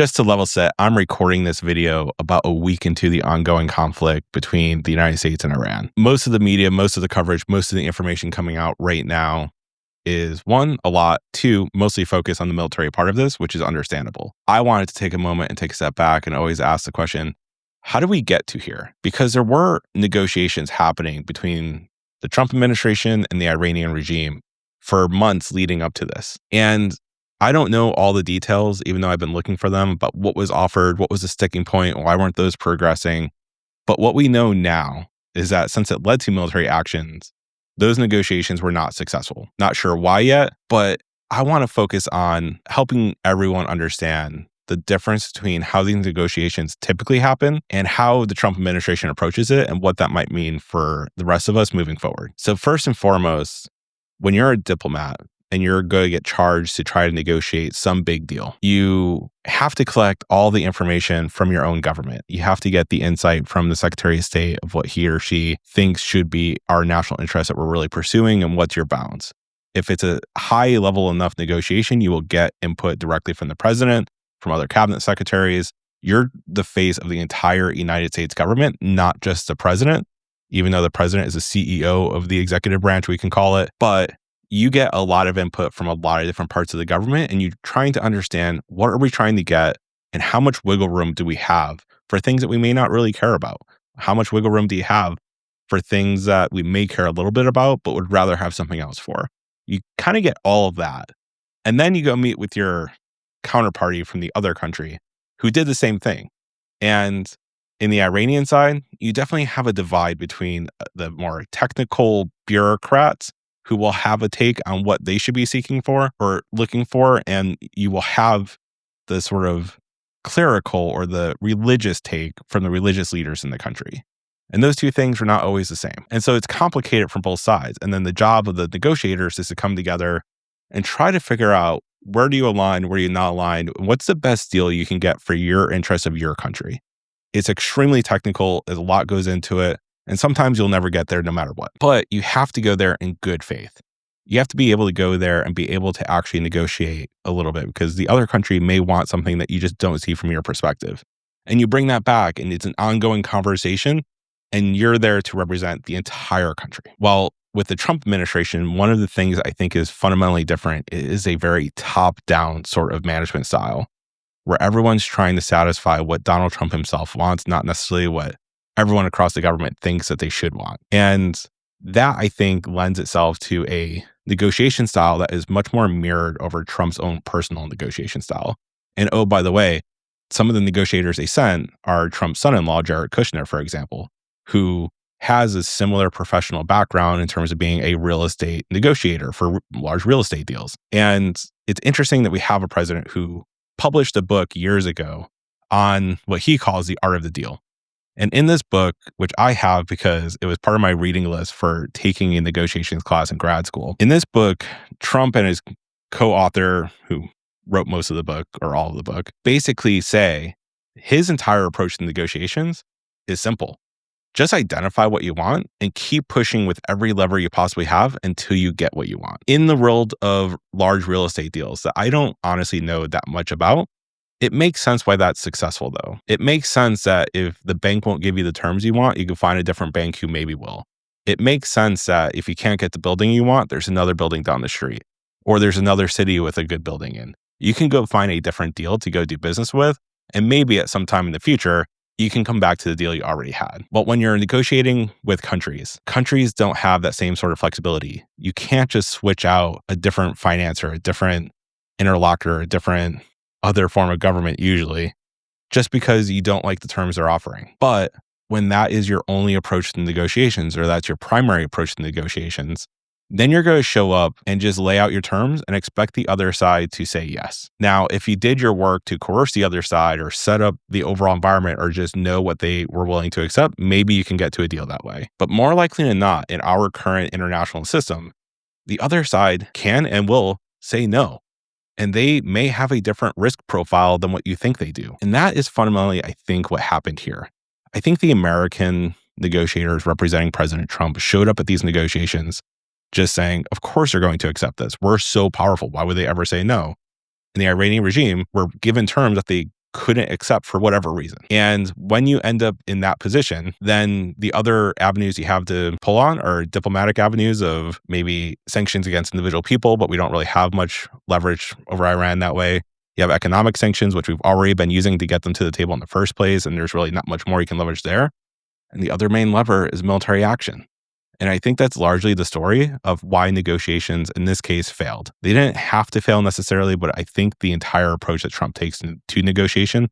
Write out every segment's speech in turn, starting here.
Just to level set, I'm recording this video about a week into the ongoing conflict between the United States and Iran. Most of the media, most of the coverage, most of the information coming out right now is one, a lot, two, mostly focused on the military part of this, which is understandable. I wanted to take a moment and take a step back and always ask the question, how do we get to here? Because there were negotiations happening between the Trump administration and the Iranian regime for months leading up to this. And I don't know all the details, even though I've been looking for them, but what was offered, what was the sticking point, why weren't those progressing? But what we know now is that since it led to military actions, those negotiations were not successful. Not sure why yet, but I want to focus on helping everyone understand the difference between how these negotiations typically happen and how the Trump administration approaches it and what that might mean for the rest of us moving forward. So first and foremost, when you're a diplomat and you're going to get charged to try to negotiate some big deal, you have to collect all the information from your own government. You have to get the insight from the Secretary of State of what he or she thinks should be our national interest that we're really pursuing and what's your bounds. If it's a high level enough negotiation, you will get input directly from the president, from other cabinet secretaries. You're the face of the entire United States government, not just the president, even though the president is the CEO of the executive branch, we can call it. But you get a lot of input from a lot of different parts of the government, and you're trying to understand what are we trying to get and how much wiggle room do we have for things that we may not really care about? How much wiggle room do you have for things that we may care a little bit about, but would rather have something else for? You kind of get all of that. And then you go meet with your counterparty from the other country who did the same thing. And in the Iranian side, you definitely have a divide between the more technical bureaucrats who will have a take on what they should be seeking for or looking for, and you will have the sort of clerical or the religious take from the religious leaders in the country. And those two things are not always the same. And so it's complicated from both sides. And then the job of the negotiators is to come together and try to figure out where do you align, where do you not align, what's the best deal you can get for your interests of your country. It's extremely technical. A lot goes into it. And sometimes you'll never get there no matter what. But you have to go there in good faith. You have to be able to go there and be able to actually negotiate a little bit because the other country may want something that you just don't see from your perspective. And you bring that back and it's an ongoing conversation and you're there to represent the entire country. Well, with the Trump administration, one of the things I think is fundamentally different is a very top-down sort of management style where everyone's trying to satisfy what Donald Trump himself wants, not necessarily what everyone across the government thinks that they should want. And that, I think, lends itself to a negotiation style that is much more mirrored over Trump's own personal negotiation style. And oh, by the way, some of the negotiators they sent are Trump's son-in-law, Jared Kushner, for example, who has a similar professional background in terms of being a real estate negotiator for large real estate deals. And it's interesting that we have a president who published a book years ago on what he calls the art of the deal. And in this book, which I have because it was part of my reading list for taking a negotiations class in grad school, in this book, Trump and his co-author, who wrote most of the book or all of the book, basically say his entire approach to negotiations is simple. Just identify what you want and keep pushing with every lever you possibly have until you get what you want. In the world of large real estate deals that I don't honestly know that much about, it makes sense why that's successful, though. It makes sense that if the bank won't give you the terms you want, you can find a different bank who maybe will. It makes sense that if you can't get the building you want, there's another building down the street, or there's another city with a good building in. You can go find a different deal to go do business with, and maybe at some time in the future, you can come back to the deal you already had. But when you're negotiating with countries don't have that same sort of flexibility. You can't just switch out a different financer, a different interlocutor, a different other form of government usually, just because you don't like the terms they're offering. But when that is your only approach to negotiations, or that's your primary approach to negotiations, then you're going to show up and just lay out your terms and expect the other side to say yes. Now, if you did your work to coerce the other side or set up the overall environment or just know what they were willing to accept, maybe you can get to a deal that way. But more likely than not, in our current international system, the other side can and will say no. And they may have a different risk profile than what you think they do. And that is fundamentally, I think, what happened here. I think the American negotiators representing President Trump showed up at these negotiations just saying, of course they're going to accept this. We're so powerful. Why would they ever say no? And the Iranian regime were given terms that they couldn't accept for whatever reason. And when you end up in that position, then the other avenues you have to pull on are diplomatic avenues of maybe sanctions against individual people, but we don't really have much leverage over Iran that way. You have economic sanctions, which we've already been using to get them to the table in the first place, and there's really not much more you can leverage there. And the other main lever is military action. And I think that's largely the story of why negotiations in this case failed. They didn't have to fail necessarily, but I think the entire approach that Trump takes to negotiation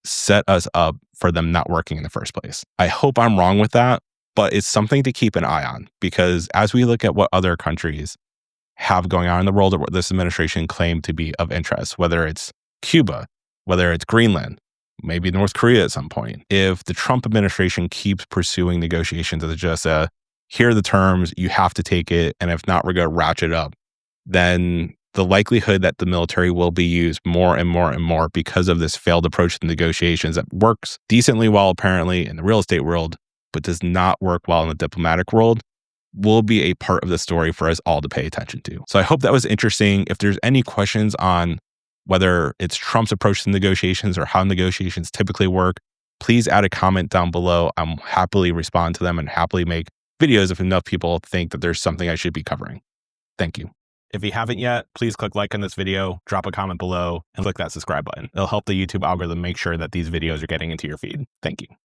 set us up for them not working in the first place. I hope I'm wrong with that, but it's something to keep an eye on, because as we look at what other countries have going on in the world or what this administration claimed to be of interest, whether it's Cuba, whether it's Greenland, maybe North Korea at some point, if the Trump administration keeps pursuing negotiations as just a, here are the terms, you have to take it, and if not, we're going to ratchet up, then the likelihood that the military will be used more and more and more because of this failed approach to negotiations that works decently well, apparently, in the real estate world, but does not work well in the diplomatic world, will be a part of the story for us all to pay attention to. So I hope that was interesting. If there's any questions on whether it's Trump's approach to negotiations or how negotiations typically work, please add a comment down below. I'm happily respond to them and happily make videos if enough people think that there's something I should be covering. Thank you. If you haven't yet, please click like on this video, drop a comment below, and click that subscribe button. It'll help the YouTube algorithm make sure that these videos are getting into your feed. Thank you.